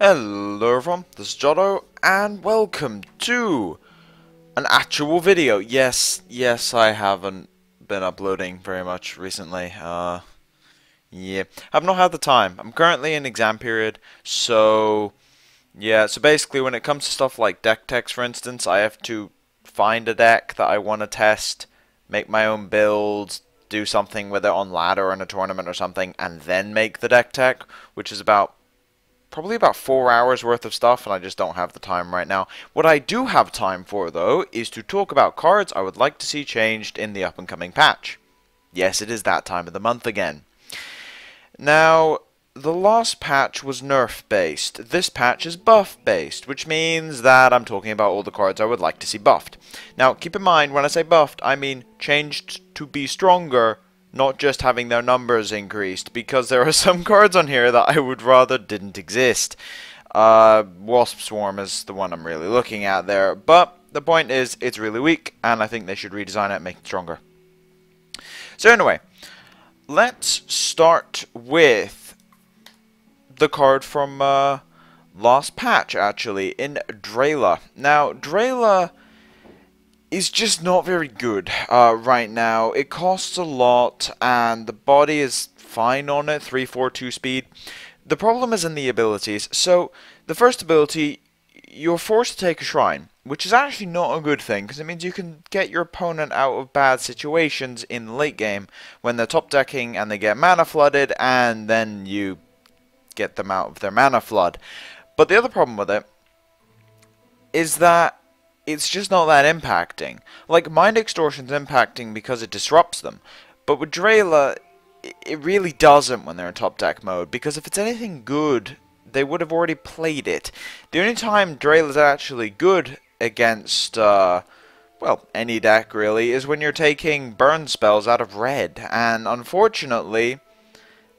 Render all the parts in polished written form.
Hello everyone, this is Jotto, and welcome to an actual video. Yes, I haven't been uploading very much recently. Yeah, I've not had the time. I'm currently in exam period, so yeah, so basically when it comes to stuff like deck techs, for instance, I have to find a deck that I want to test, make my own build, do something with it on ladder in a tournament or something, and then make the deck tech, which is probably about 4 hours worth of stuff, and I just don't have the time right now. What I do have time for, though, is to talk about cards I would like to see changed in the up-and-coming patch. Yes, it is that time of the month again. Now, the last patch was nerf-based. This patch is buff-based, which means that I'm talking about all the cards I would like to see buffed. Now, keep in mind, when I say buffed, I mean changed to be stronger, not just having their numbers increased, because there are some cards on here that I would rather didn't exist. Wasp Swarm is the one I'm really looking at there, but the point is, it's really weak, and I think they should redesign it and make it stronger. So anyway, let's start with the card from last patch, actually, in Drella. Now, Drella is just not very good right now. It costs a lot, and the body is fine on it, 3-4-2 speed. The problem is in the abilities. So, the first ability, you're forced to take a shrine, which is actually not a good thing, because it means you can get your opponent out of bad situations in the late game, when they're top decking and they get mana flooded, and then you get them out of their mana flood. But the other problem with it is that it's just not that impacting. Like, Mind Extortion's impacting because it disrupts them. But with Drella, it really doesn't when they're in top deck mode. Because if it's anything good, they would have already played it. The only time Drella's actually good against, well, any deck really, is when you're taking burn spells out of red. And unfortunately,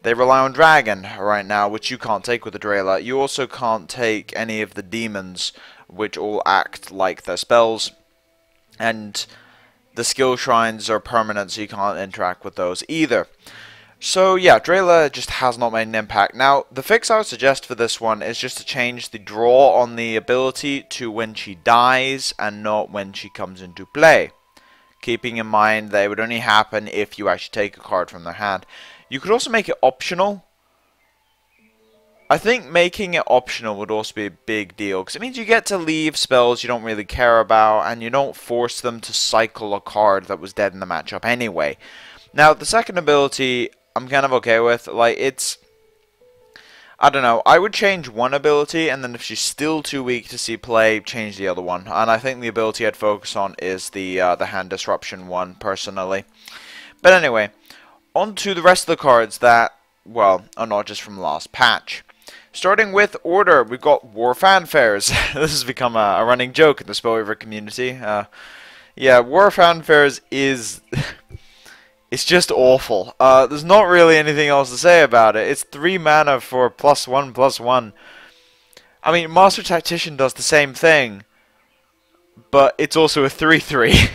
they rely on Dragon right now, which you can't take with the Drella. You also can't take any of the demons, which all act like their spells, and the skill shrines are permanent, so you can't interact with those either. So yeah, Drella just has not made an impact. Now, the fix I would suggest for this one is just to change the draw on the ability to when she dies, and not when she comes into play. Keeping in mind that it would only happen if you actually take a card from their hand. You could also make it optional. I think making it optional would also be a big deal, because it means you get to leave spells you don't really care about, and you don't force them to cycle a card that was dead in the matchup anyway. Now, the second ability, I'm kind of okay with. Like, it's, I don't know, I would change one ability, and then if she's still too weak to see play, change the other one. And I think the ability I'd focus on is the hand disruption one, personally. But anyway, on to the rest of the cards that, well, are not just from the last patch. Starting with Order, we've got War Fanfares. This has become a running joke in the Spellweaver community. Yeah, War Fanfares is it's just awful. There's not really anything else to say about it. It's 3 mana for +1/+1. I mean, Master Tactician does the same thing, but it's also a 3/3.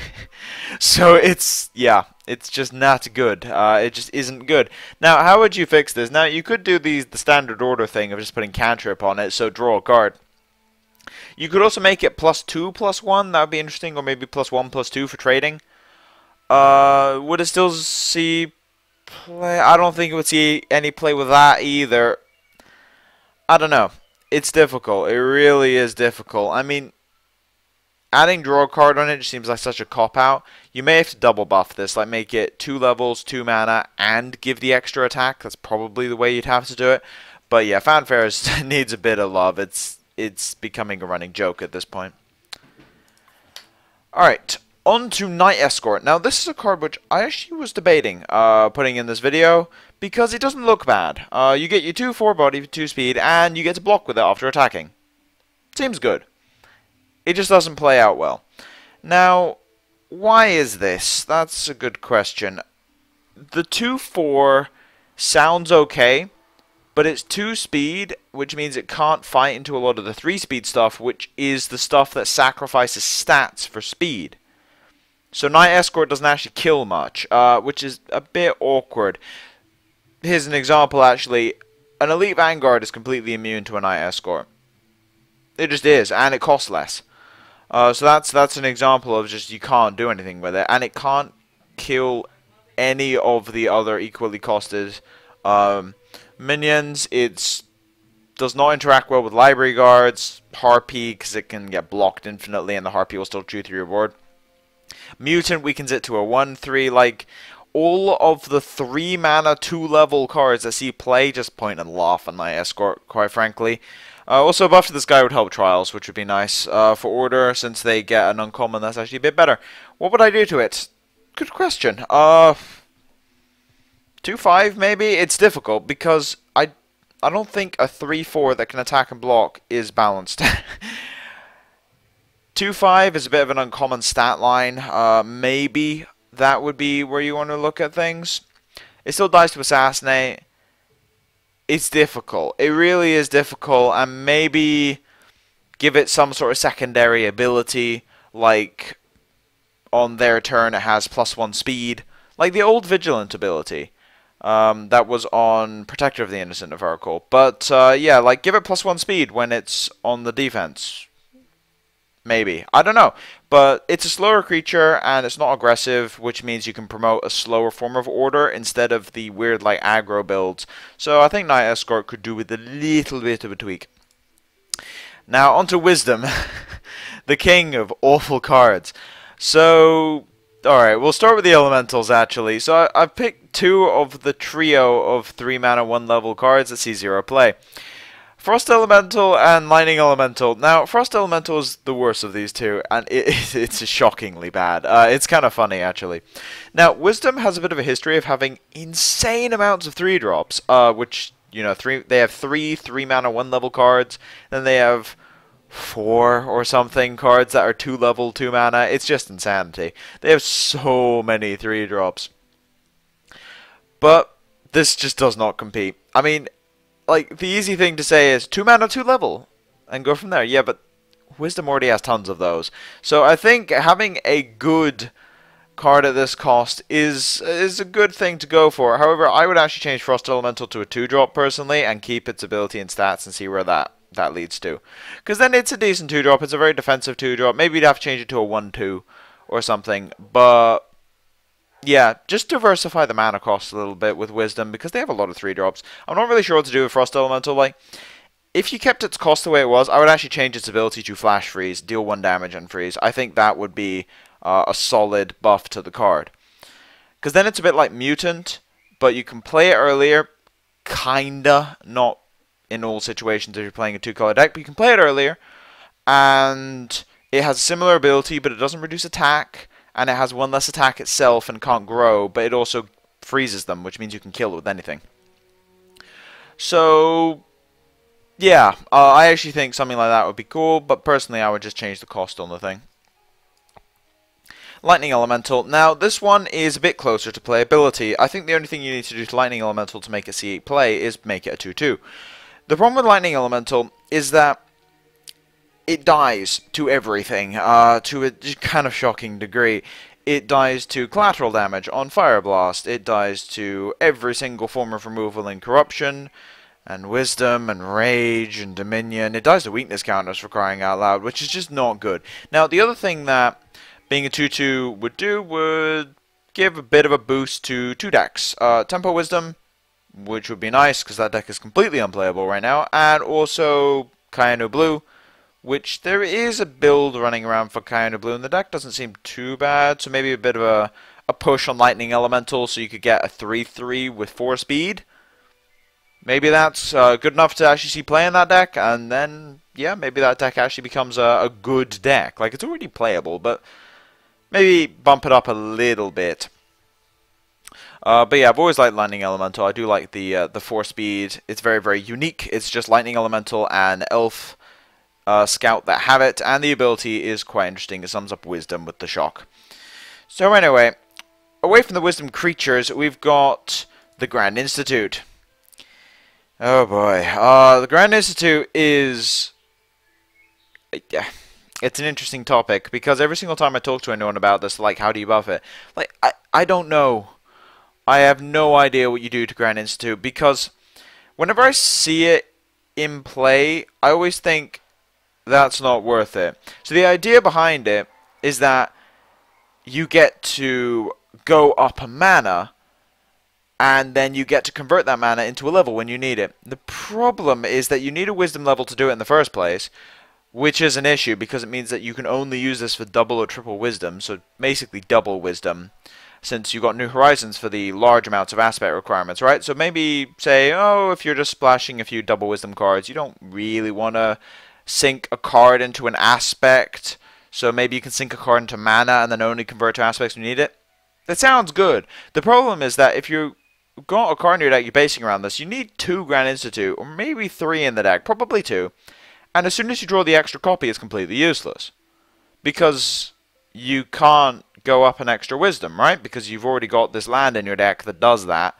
So it's, yeah, it's just not good. It just isn't good. Now, how would you fix this? Now, you could do the standard Order thing of just putting cantrip on it, so draw a card. You could also make it +2/+1. That would be interesting, or maybe +1/+2 for trading. Would it still see play? I don't think it would see any play with that either. I don't know. It's difficult. It really is difficult. I mean, adding draw a card on it just seems like such a cop-out. You may have to double buff this, like make it 2 levels, 2 mana, and give the extra attack. That's probably the way you'd have to do it. But yeah, Fanfares needs a bit of love. It's becoming a running joke at this point. Alright, on to Night Escort. Now, this is a card which I actually was debating putting in this video, because it doesn't look bad. You get your 2/4 body, 2 speed, and you get to block with it after attacking. Seems good. It just doesn't play out well. Now, why is this? That's a good question. The 2/4 sounds okay, but it's 2 speed, which means it can't fight into a lot of the 3 speed stuff, which is the stuff that sacrifices stats for speed. So Night Escort doesn't actually kill much, which is a bit awkward. Here's an example, actually. An Elite Vanguard is completely immune to a Night Escort. It just is, and it costs less. So that's an example of just you can't do anything with it, and it can't kill any of the other equally costed minions. It does not interact well with library guards, Harpy, because it can get blocked infinitely and the Harpy will still chew through your board. Mutant weakens it to a 1/3. Like, all of the 3 mana 2-level cards that see play just point and laugh at my Escort, quite frankly. Also, a buff to this guy would help Trials, which would be nice for Order, since they get an uncommon that's actually a bit better. What would I do to it? Good question. 2/5 maybe? It's difficult, because I don't think a 3/4 that can attack and block is balanced. 2/5 is a bit of an uncommon stat line. Maybe that would be where you want to look at things. It still dies to assassinate. It's difficult. It really is difficult, and maybe give it some sort of secondary ability, like on their turn it has +1 speed, like the old Vigilant ability. That was on Protector of the Innocent, if I recall. But yeah, like give it +1 speed when it's on the defense. Maybe. I don't know. But it's a slower creature, and it's not aggressive, which means you can promote a slower form of Order instead of the weird, like, aggro builds. So I think Knight Escort could do with a little bit of a tweak. Now, onto Wisdom. The king of awful cards. So, alright, we'll start with the Elementals, actually. So I've picked 2 of the trio of 3 mana 1 level cards that see 0 play. Frost Elemental and Lightning Elemental. Now, Frost Elemental is the worst of these two, and it's shockingly bad. It's kind of funny, actually. Now, Wisdom has a bit of a history of having insane amounts of 3-drops, which, you know, they have 3 3-mana 1-level cards, then they have 4 or something cards that are 2-level 2-mana. It's just insanity. They have so many 3-drops. But this just does not compete. I mean, like, the easy thing to say is 2 mana 2-level and go from there. Yeah, but Wisdom already has tons of those. So I think having a good card at this cost is a good thing to go for. However, I would actually change Frost Elemental to a 2-drop personally and keep its ability and stats and see where that leads to. Because then it's a decent 2-drop. It's a very defensive 2-drop. Maybe you'd have to change it to a 1/2 or something. But yeah, just diversify the mana cost a little bit with Wisdom, because they have a lot of 3-drops. I'm not really sure what to do with Frost Elemental. Like, if you kept its cost the way it was, I would actually change its ability to Flash Freeze, deal 1 damage and freeze. I think that would be a solid buff to the card. Because then it's a bit like Mutant, but you can play it earlier, kinda, not in all situations if you're playing a 2-color deck, but you can play it earlier, and it has a similar ability, but it doesn't reduce attack, and it has 1 less attack itself and can't grow, but it also freezes them, which means you can kill it with anything. So, yeah, I actually think something like that would be cool, but personally I would just change the cost on the thing. Lightning Elemental. Now, this one is a bit closer to playability. I think the only thing you need to do to Lightning Elemental to make it C8 play is make it a 2/2. The problem with Lightning Elemental is that it dies to everything, to a kind of shocking degree. It dies to collateral damage on Fire Blast. It dies to every single form of removal in Corruption, and Wisdom, and Rage, and Dominion. It dies to weakness counters, for crying out loud, which is just not good. Now, the other thing that being a 2/2 would do would give a bit of a boost to 2 decks. Tempo Wisdom, which would be nice, because that deck is completely unplayable right now, and also Kayanu Blue, which there is a build running around for Kayanu Blue, and the deck doesn't seem too bad, so maybe a bit of a push on Lightning Elemental so you could get a 3/3 with 4 speed. Maybe that's good enough to actually see play in that deck, and then, yeah, maybe that deck actually becomes a good deck. Like, it's already playable, but maybe bump it up a little bit. But yeah, I've always liked Lightning Elemental. I do like the 4 speed. It's very, very unique. It's just Lightning Elemental and Elf Scout that have it, and the ability is quite interesting. It sums up Wisdom with the shock. So anyway, away from the Wisdom creatures, we've got the Grand Institute. Oh boy, the Grand Institute is... it's an interesting topic, because every single time I talk to anyone about this, like, how do you buff it? Like, I don't know. I have no idea what you do to Grand Institute, because whenever I see it in play, I always think, that's not worth it. So the idea behind it is that you get to go up a mana, and then you get to convert that mana into a level when you need it. The problem is that you need a wisdom level to do it in the first place, which is an issue because it means that you can only use this for double or triple wisdom, so basically double wisdom, since you got New Horizons for the large amounts of aspect requirements, right? So maybe say, oh, if you're just splashing a few double wisdom cards, you don't really want to sink a card into an aspect, so maybe you can sink a card into mana and then only convert to aspects when you need it. That sounds good. The problem is that if you got a card in your deck you're basing around this, you need 2 Grand Institute, or maybe 3 in the deck, probably 2. And as soon as you draw the extra copy, it's completely useless. Because you can't go up an extra wisdom, right? Because you've already got this land in your deck that does that.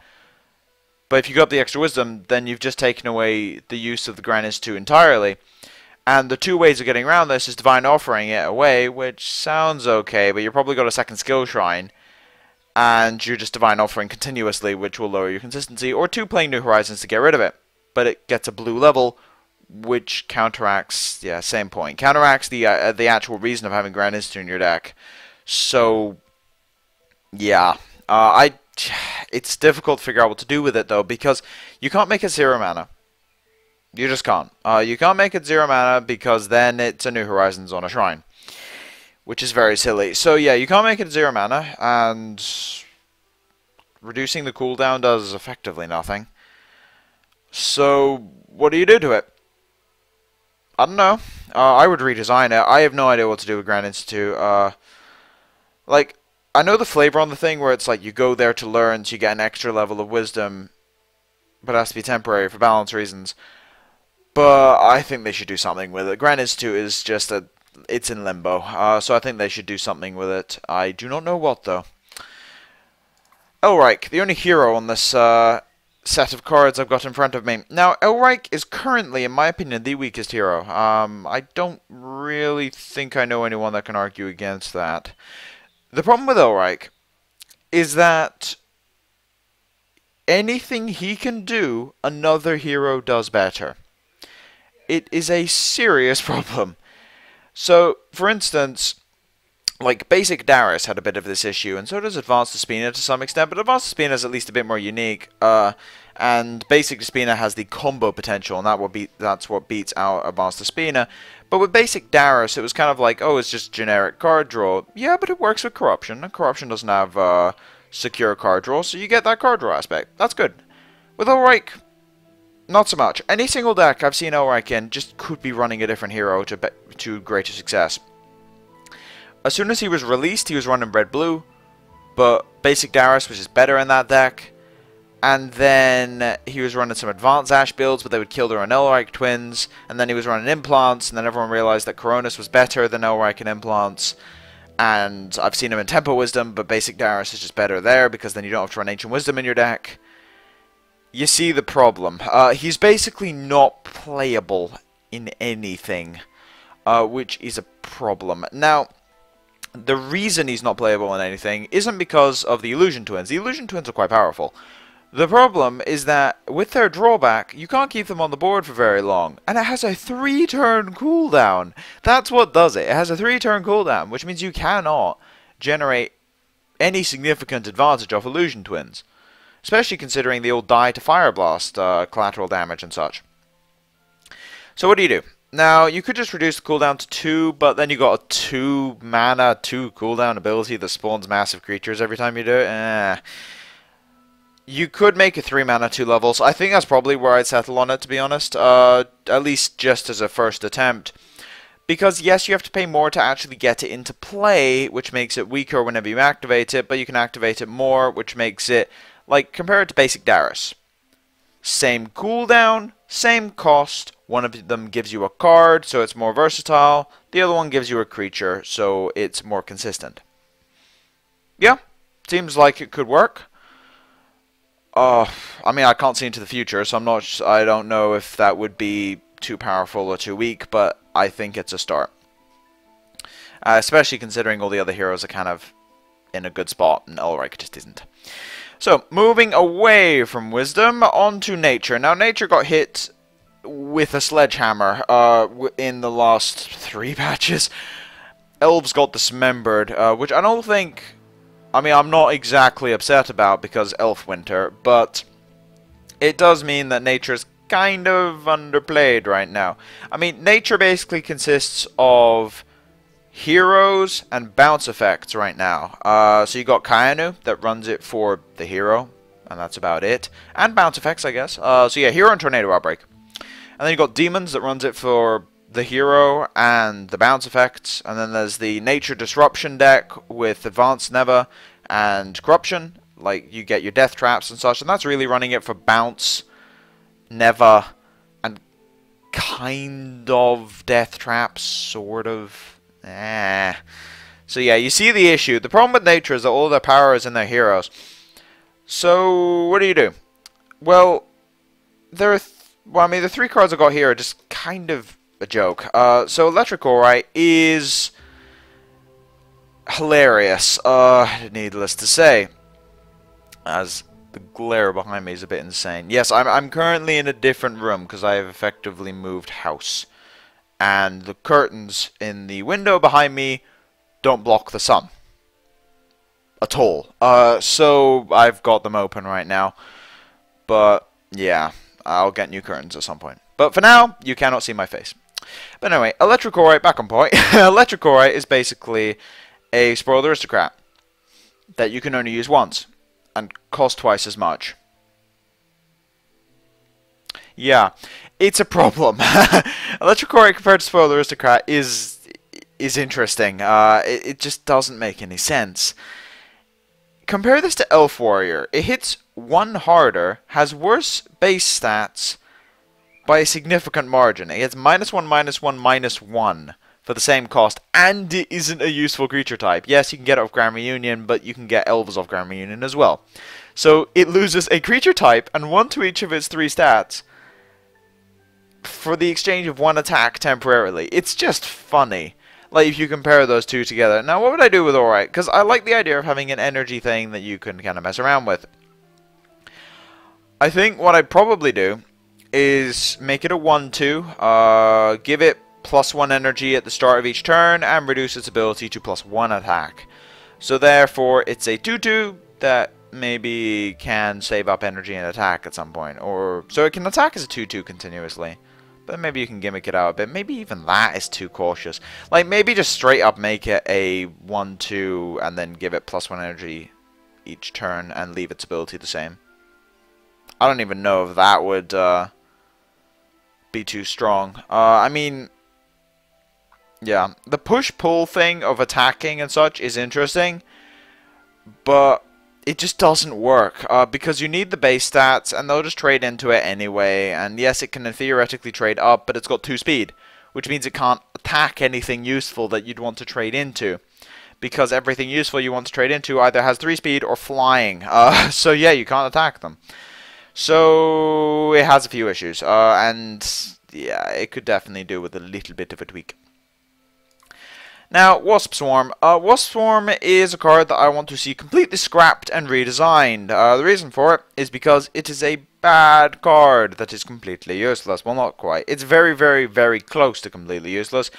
But if you go up the extra wisdom, then you've just taken away the use of the Grand Institute entirely. And the 2 ways of getting around this is Divine Offering it away, which sounds okay, but you've probably got a second skill shrine. And you're just Divine Offering continuously, which will lower your consistency. Or 2 playing New Horizons to get rid of it. But it gets a blue level, which counteracts, yeah, same point. Counteracts the actual reason of having Grand Institute in your deck. So, yeah. It's difficult to figure out what to do with it, though, because you can't make it 0 mana. You just can't. You can't make it 0 mana because then it's a New Horizons on a shrine, which is very silly. So yeah, you can't make it 0 mana, and reducing the cooldown does effectively nothing. So what do you do to it? I don't know. I would redesign it. I have no idea what to do with Grand Institute. Like, I know the flavor on the thing where it's like you go there to learn, so you get an extra level of wisdom, but it has to be temporary for balance reasons. But I think they should do something with it. Grand Institute is just it's in limbo. So I think they should do something with it. I do not know what, though. Elric, the only hero on this set of cards I've got in front of me. Now, Elric is currently, in my opinion, the weakest hero. I don't really think I know anyone that can argue against that. The problem with Elric is that anything he can do, another hero does better. It is a serious problem. So, for instance, like, basic Darius had a bit of this issue, and so does Advanced Despina to some extent, but Advanced Despina is at least a bit more unique, and basic Despina has the combo potential, and that's what beats out Advanced Despina. But with basic Darius, it was kind of like, oh, it's just generic card draw. Yeah, but it works with Corruption, and Corruption doesn't have secure card draw, so you get that card draw aspect. That's good. With Elric, not so much. Any single deck I've seen Elric in just could be running a different hero to greater success. As soon as he was released, he was running red-blue, but basic Darius was just better in that deck. And then he was running some advanced Ash builds, but they would kill their own Elric twins. And then he was running implants, and then everyone realized that Coronis was better than Elric in implants. And I've seen him in Tempo Wisdom, but basic Darius is just better there, because then you don't have to run Ancient Wisdom in your deck. You see the problem. He's basically not playable in anything, which is a problem. Now, the reason he's not playable in anything isn't because of the Illusion Twins. The Illusion Twins are quite powerful. The problem is that with their drawback, you can't keep them on the board for very long. And it has a 3-turn cooldown. That's what does it. It has a 3-turn cooldown, which means you cannot generate any significant advantage off Illusion Twins. Especially considering they all die to Fire Blast, collateral damage and such. So what do? Now, you could just reduce the cooldown to 2, but then you got a 2 mana, 2 cooldown ability that spawns massive creatures every time you do it. You could make it 3 mana, 2 levels. I think that's probably where I'd settle on it, to be honest. At least just as a first attempt. Because, yes, you have to pay more to actually get it into play, which makes it weaker whenever you activate it, but you can activate it more, which makes it, like, compare it to basic Darius. Same cooldown, same cost. One of them gives you a card, so it's more versatile. The other one gives you a creature, so it's more consistent. Yeah, seems like it could work. I mean, I can't see into the future, so I don't know if that would be too powerful or too weak, but I think it's a start. Especially considering all the other heroes are kind of in a good spot, and Elric just isn't. So, moving away from Wisdom, onto Nature. Now, Nature got hit with a sledgehammer in the last 3 patches. Elves got dismembered, which I don't think... I mean, I'm not exactly upset about because elf winter, but it does mean that nature is kind of underplayed right now. I mean, nature basically consists of heroes and bounce effects right now. So you got Kainu that runs it for the hero, and that's about it. And bounce effects, I guess. So yeah, hero and tornado outbreak. And then you got demons that runs it for the hero and the bounce effects. And then there's the nature disruption deck with advanced never and corruption. Like you get your death traps and such, and that's really running it for bounce, never, and kind of death traps, sort of. So yeah, you see the issue. The problem with nature is that all their power is in their heroes. So what do? Well, I mean, the 3 cards I got here are just kind of a joke. So Electric Aurite is hilarious, needless to say, as the glare behind me is a bit insane. Yes, I'm currently in a different room because I have effectively moved house. And the curtains in the window behind me don't block the sun at all. So I've got them open right now. But yeah, I'll get new curtains at some point. But for now, you cannot see my face. But anyway, Electric Aurite, back on point. Electric Aurite is basically a Spoiled Aristocrat that you can only use once and cost twice as much. Yeah, it's a problem. Electric Aurite compared to Spoiled Aristocrat is interesting. It just doesn't make any sense. Compare this to Elf Warrior. It hits 1 harder, has worse base stats by a significant margin. It gets -1, -1, -1 for the same cost, and it isn't a useful creature type. Yes, you can get it off Grand Reunion, but you can get Elves off Grand Reunion as well. So it loses a creature type and 1 to each of its 3 stats for the exchange of 1 attack temporarily. It's just funny, like, if you compare those 2 together. Now, what would I do with Aurite? Because I like the idea of having an energy thing that you can kind of mess around with. I think what I'd probably do is make it a 1/2, give it +1 energy at the start of each turn, and reduce its ability to +1 attack. So therefore, it's a 2/2 that maybe can save up energy and attack at some point. Or so it can attack as a 2/2 continuously. But maybe you can gimmick it out a bit. Maybe even that is too cautious. Like, maybe just straight up make it a 1/2 and then give it +1 energy each turn and leave its ability the same. I don't even know if that would be too strong. I mean, yeah, the push-pull thing of attacking and such is interesting, but it just doesn't work, because you need the base stats, and they'll just trade into it anyway, and yes, it can theoretically trade up, but it's got 2 speed, which means it can't attack anything useful that you'd want to trade into, because everything useful you want to trade into either has 3 speed or flying, so yeah, you can't attack them. So it has a few issues, and yeah, it could definitely do with a little bit of a tweak. Now, Wasp Swarm. Wasp Swarm is a card that I want to see completely scrapped and redesigned. The reason for it is because it is a bad card that is completely useless. Well, not quite. It's very, very, very close to completely useless.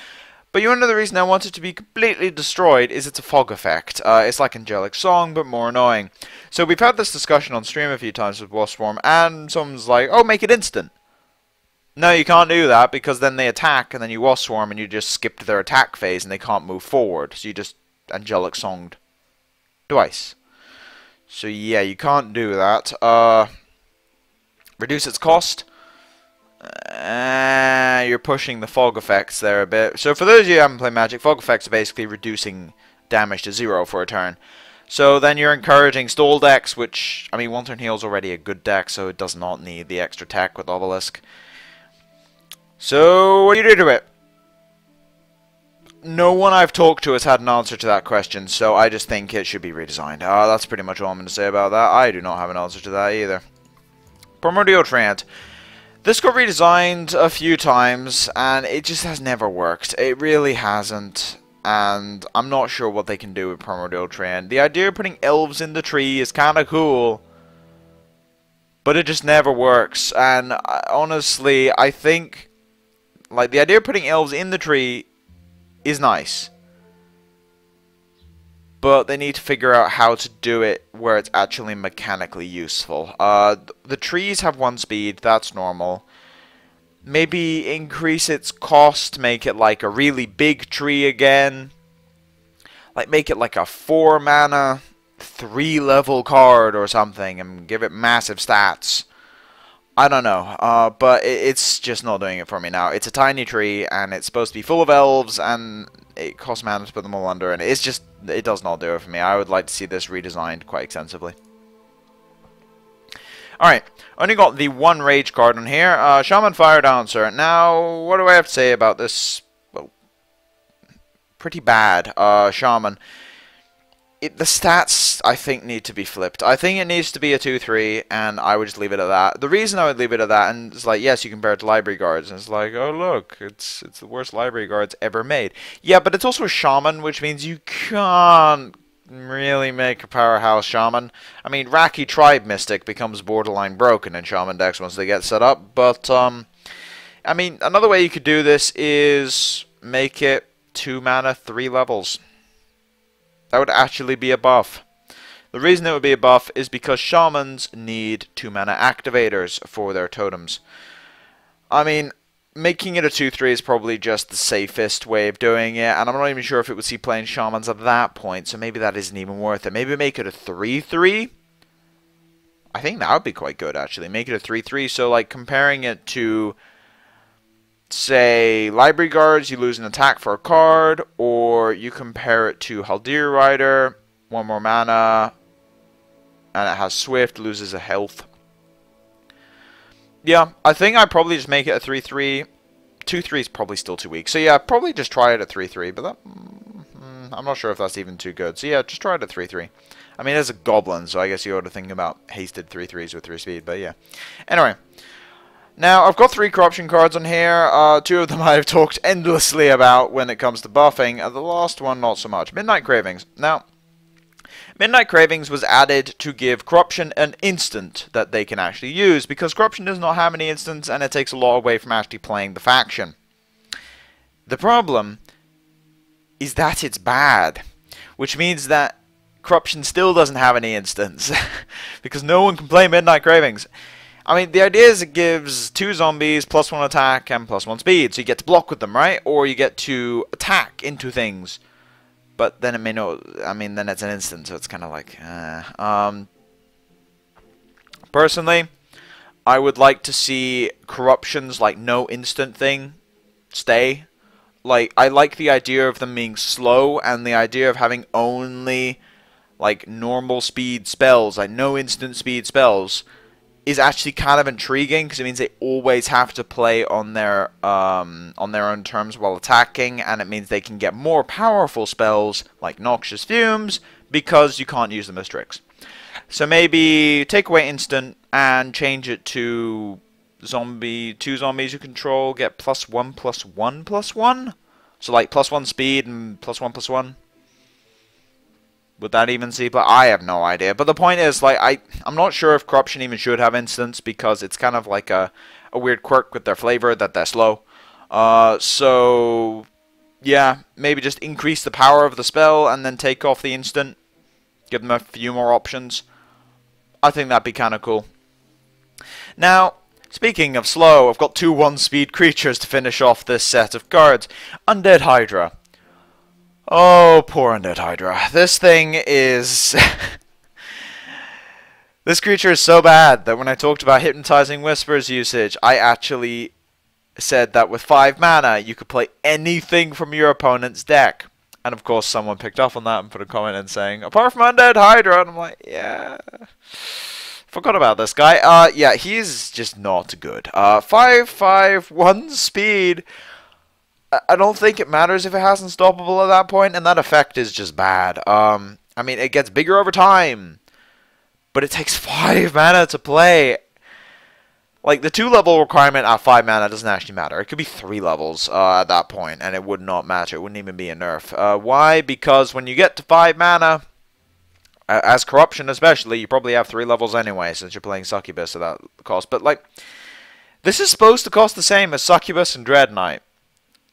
But you know the reason I want it to be completely destroyed is it's a fog effect. It's like Angelic Song, but more annoying. So we've had this discussion on stream a few times with Wasp Swarm, and someone's like, oh, make it instant. No, you can't do that, because then they attack, and then you Wasp Swarm, and you just skipped their attack phase, and they can't move forward. So you just Angelic Songed twice. So yeah, you can't do that. Reduce its cost. You're pushing the fog effects there a bit. So for those of you who haven't played Magic, fog effects are basically reducing damage to 0 for a turn. So then you're encouraging stall decks, which, I mean, One Turn Heal is already a good deck, so it does not need the extra tech with Obelisk. So, what do you do to it? No one I've talked to has had an answer to that question, so I just think it should be redesigned. That's pretty much all I'm going to say about that. I do not have an answer to that either. Primordial Treant. This got redesigned a few times, and it just has never worked. It really hasn't, and I'm not sure what they can do with Primordial Treant. The idea of putting elves in the tree is kind of cool, but it just never works. And honestly, I think like the idea of putting elves in the tree is nice, but they need to figure out how to do it where it's actually mechanically useful. The trees have 1 speed, that's normal. Maybe increase its cost, make it like a really big tree again. Like make it like a 4 mana, 3 level card or something, and give it massive stats. I don't know, but it's just not doing it for me now. It's a tiny tree, and it's supposed to be full of elves, and it costs mana to put them all under, and it's just, it does not do it for me. I would like to see this redesigned quite extensively. Alright, only got the 1 rage card on here. Shaman Fire Dancer. Now, what do I have to say about this? Well, pretty bad, Shaman. The stats, I think, need to be flipped. I think it needs to be a 2-3, and I would just leave it at that. The reason I would leave it at that, and it's like, yes, you compare it to library guards, and it's like, oh look, it's the worst library guards ever made. Yeah, but it's also a shaman, which means you can't really make a powerhouse shaman. I mean, Raki Tribe Mystic becomes borderline broken in shaman decks once they get set up, but, I mean, another way you could do this is make it 2 mana, 3 levels. That would actually be a buff. The reason it would be a buff is because shamans need 2 mana activators for their totems. I mean, making it a 2-3 is probably just the safest way of doing it, and I'm not even sure if it would see playing shamans at that point, so maybe that isn't even worth it. Maybe make it a 3-3? I think that would be quite good, actually. Make it a 3-3, so like comparing it to, say, library guards, you lose an attack for a card, or you compare it to Haldir Rider, 1 more mana, and it has Swift, loses a health. Yeah, I think I'd probably just make it a 3-3. 2-3 is probably still too weak. So yeah, probably just try it at 3-3, but that, I'm not sure if that's even too good. So yeah, just try it at 3-3. I mean, it's a goblin, so I guess you ought to think about hasted 3-3s with 3 speed, but yeah. Anyway. Now, I've got 3 corruption cards on here. 2 of them I've talked endlessly about when it comes to buffing. The last one, not so much. Midnight Cravings. Now, Midnight Cravings was added to give corruption an instant that they can actually use, because corruption does not have any instants, and it takes a lot away from actually playing the faction. The problem is that it's bad, which means that corruption still doesn't have any instants, because no one can play Midnight Cravings. I mean, the idea is it gives 2 zombies, +1 attack, and +1 speed. So you get to block with them, right? Or you get to attack into things. But then it may not... I mean, then it's an instant, so it's kind of like... Personally, I would like to see corruptions, like, no instant thing, stay. Like, I like the idea of them being slow, and the idea of having only, like, normal speed spells, like, no instant speed spells, is actually kind of intriguing, because it means they always have to play on their own terms while attacking, and it means they can get more powerful spells like Noxious Fumes because you can't use them as tricks. So maybe take away instant and change it to 2 zombies you control get +1/+1/+1. So like +1 speed and +1/+1. Would that even see? But I have no idea. But the point is, like, I'm not sure if corruption even should have instants, because it's kind of like a weird quirk with their flavor that they're slow. So yeah, maybe just increase the power of the spell and then take off the instant. Give them a few more options. I think that'd be kind of cool. Now, speaking of slow, I've got 2 1-speed creatures to finish off this set of cards. Undead Hydra. Oh, poor Undead Hydra. This thing is... This creature is so bad that when I talked about Hypnotizing Whispers usage, I actually said that with 5 mana, you could play anything from your opponent's deck. And of course, someone picked up on that and put a comment in saying, apart from Undead Hydra, and I'm like, yeah... Forgot about this guy. Yeah, he's just not good. 5/5, 1 speed... I don't think it matters if it has Unstoppable at that point, and that effect is just bad. I mean, it gets bigger over time, but it takes 5 mana to play. Like, the 2-level requirement at 5 mana doesn't actually matter. It could be 3 levels at that point, and it would not matter. It wouldn't even be a nerf. Why? Because when you get to 5 mana, As corruption especially, you probably have 3 levels anyway, since you're playing Succubus at that cost. But, like, this is supposed to cost the same as Succubus and Dread Knight.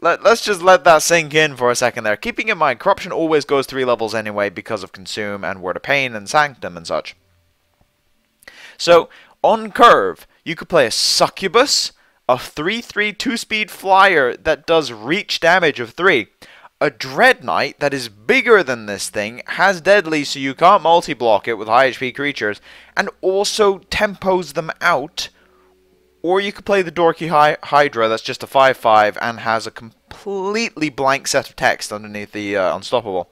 Let's just let that sink in for a second there. Keeping in mind, corruption always goes 3 levels anyway because of Consume and Word of Pain and Sanctum and such. So, on curve, you could play a Succubus, a 3/3 2-speed flyer that does reach damage of 3. A Dread Knight that is bigger than this thing, has deadly so you can't multi-block it with high HP creatures, and also tempos them out. Or you could play the dorky Hydra that's just a 5/5 and has a completely blank set of text underneath the Unstoppable.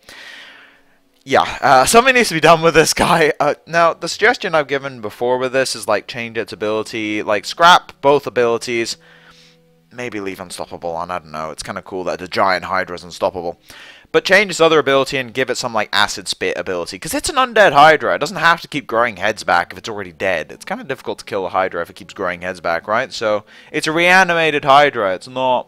Yeah, something needs to be done with this guy. Now, the suggestion I've given before with this is, like, change its ability, like, scrap both abilities. Maybe leave Unstoppable on, I don't know. It's kind of cool that the giant Hydra is unstoppable. But change its other ability and give it some, like, Acid Spit ability. Because it's an Undead Hydra. It doesn't have to keep growing heads back if it's already dead. It's kind of difficult to kill a Hydra if it keeps growing heads back, right? So, it's a reanimated Hydra. It's not...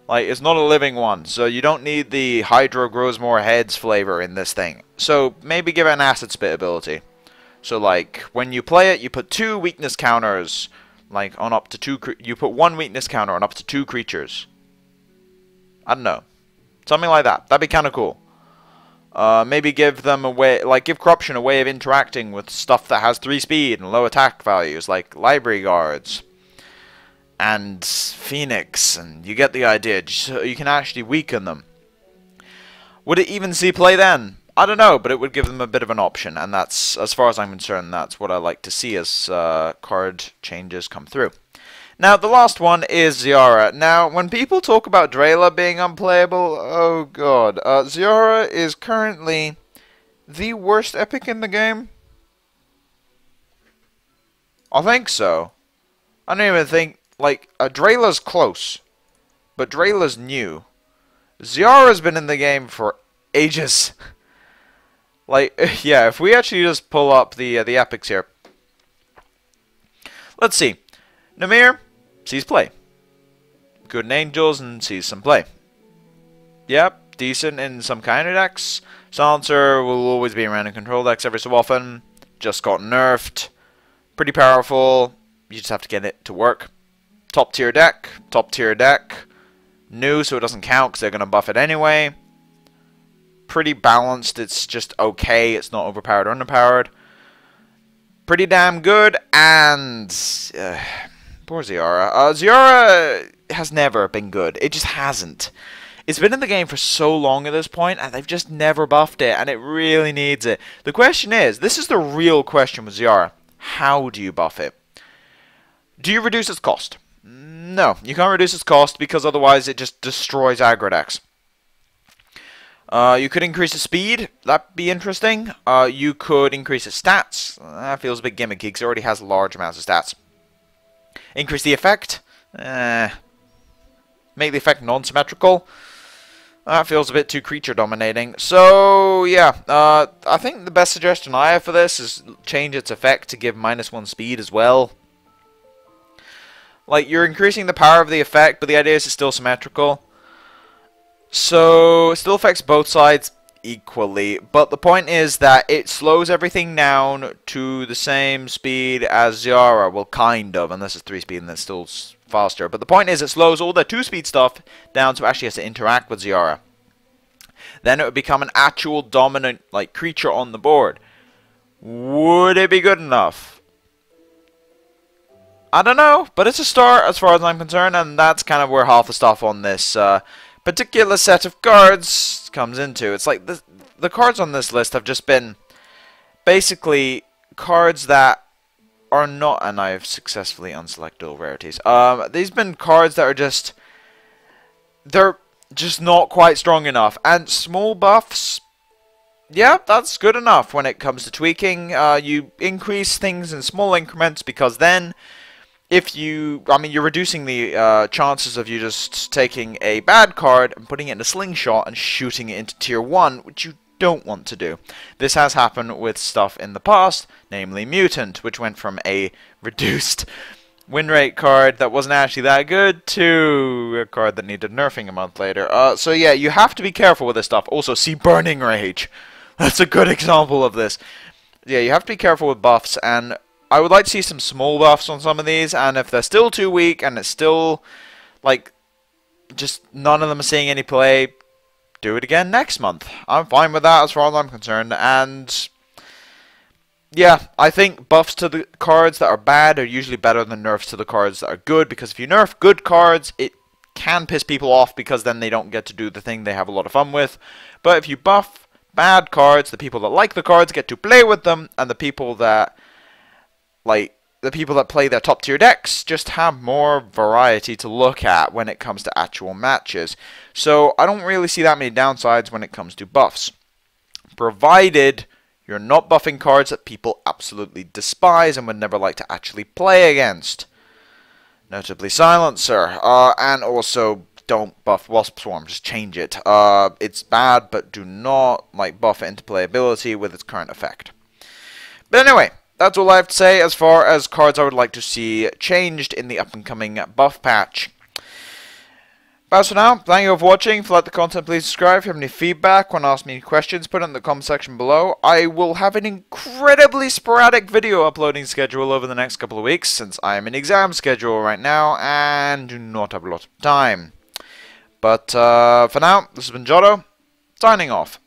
like, it's not a living one, so you don't need the Hydra grows more heads flavor in this thing. So, maybe give it an Acid Spit ability. So, like, when you play it, you put 2 weakness counters, like, on up to 2... you put 1 weakness counter on up to 2 creatures. I don't know. Something like that. That'd be kind of cool. Maybe give them a way... like, give Corruption a way of interacting with stuff that has 3 speed and low attack values, like Library Guards and Phoenix, and you get the idea. So you can actually weaken them. Would it even see play then? I don't know, but it would give them a bit of an option, and that's, as far as I'm concerned, that's what I like to see as card changes come through. Now, the last one is Zara. Now, when people talk about Drella being unplayable, oh god, Zara is currently the worst epic in the game? I think so. I don't even think... like, Drella's close, but Drella's new. Zara's been in the game for ages. Like, yeah, if we actually just pull up the epics here. Let's see. Namir sees play. Good in Angels and sees some play. Yep, decent in some counter decks. Silencer will always be around in control decks every so often. Just got nerfed. Pretty powerful. You just have to get it to work. Top tier deck. New, so it doesn't count because they're going to buff it anyway. Pretty balanced. It's just okay. It's not overpowered or underpowered. Pretty damn good. And poor Zara. Zara has never been good. It just hasn't. It's been in the game for so long at this point, and they've just never buffed it, and it really needs it. The question is, this is the real question with Zara. How do you buff it? Do you reduce its cost? No, you can't reduce its cost because otherwise it just destroys aggro decks. You could increase its speed. That'd be interesting. You could increase its stats. That feels a bit gimmicky because it already has large amounts of stats. Increase the effect. Make the effect non-symmetrical. That feels a bit too creature dominating. So, yeah. I think the best suggestion I have for this is change its effect to give -1 speed as well. Like, you're increasing the power of the effect, but the idea is it's still symmetrical. So, it still affects both sides equally. But the point is that it slows everything down to the same speed as Zara. Well, kind of, and this is 3 speed and it's still faster. But the point is it slows all the 2-speed stuff down so it actually has to interact with Zara. Then it would become an actual dominant, like, creature on the board. Would it be good enough? I don't know, but it's a start as far as I'm concerned, and that's kind of where half the stuff on this particular set of cards comes into. It's like the cards on this list have just been basically cards that are not, and I've successfully unselected all rarities. These have been cards that are just, they're just not quite strong enough, and small buffs, yeah, that's good enough when it comes to tweaking. You increase things in small increments because then if you, I mean, you're reducing the chances of you just taking a bad card and putting it in a slingshot and shooting it into tier 1, which you don't want to do. This has happened with stuff in the past, namely Mutant, which went from a reduced win rate card that wasn't actually that good to a card that needed nerfing a month later. So yeah, you have to be careful with this stuff. Also, see Burning Rage. That's a good example of this. Yeah, you have to be careful with buffs, and I would like to see some small buffs on some of these, and if they're still too weak, and it's still, like, just none of them are seeing any play, do it again next month. I'm fine with that as far as I'm concerned, and yeah, I think buffs to the cards that are bad are usually better than nerfs to the cards that are good, because if you nerf good cards, it can piss people off because then they don't get to do the thing they have a lot of fun with. But if you buff bad cards, the people that like the cards get to play with them, and the people that play their top tier decks just have more variety to look at when it comes to actual matches. So I don't really see that many downsides when it comes to buffs, provided you're not buffing cards that people absolutely despise and would never like to actually play against. Notably Silencer, and also don't buff Wasp Swarm, just change it. It's bad, but do not buff it into playability with its current effect. But anyway, that's all I have to say as far as cards I would like to see changed in the up-and-coming buff patch. But as for now, thank you for watching. If you like the content, please subscribe. If you have any feedback, want to ask me any questions, put it in the comment section below. I will have an incredibly sporadic video uploading schedule over the next couple of weeks, since I am in exam schedule right now and do not have a lot of time. But for now, this has been Jotto, signing off.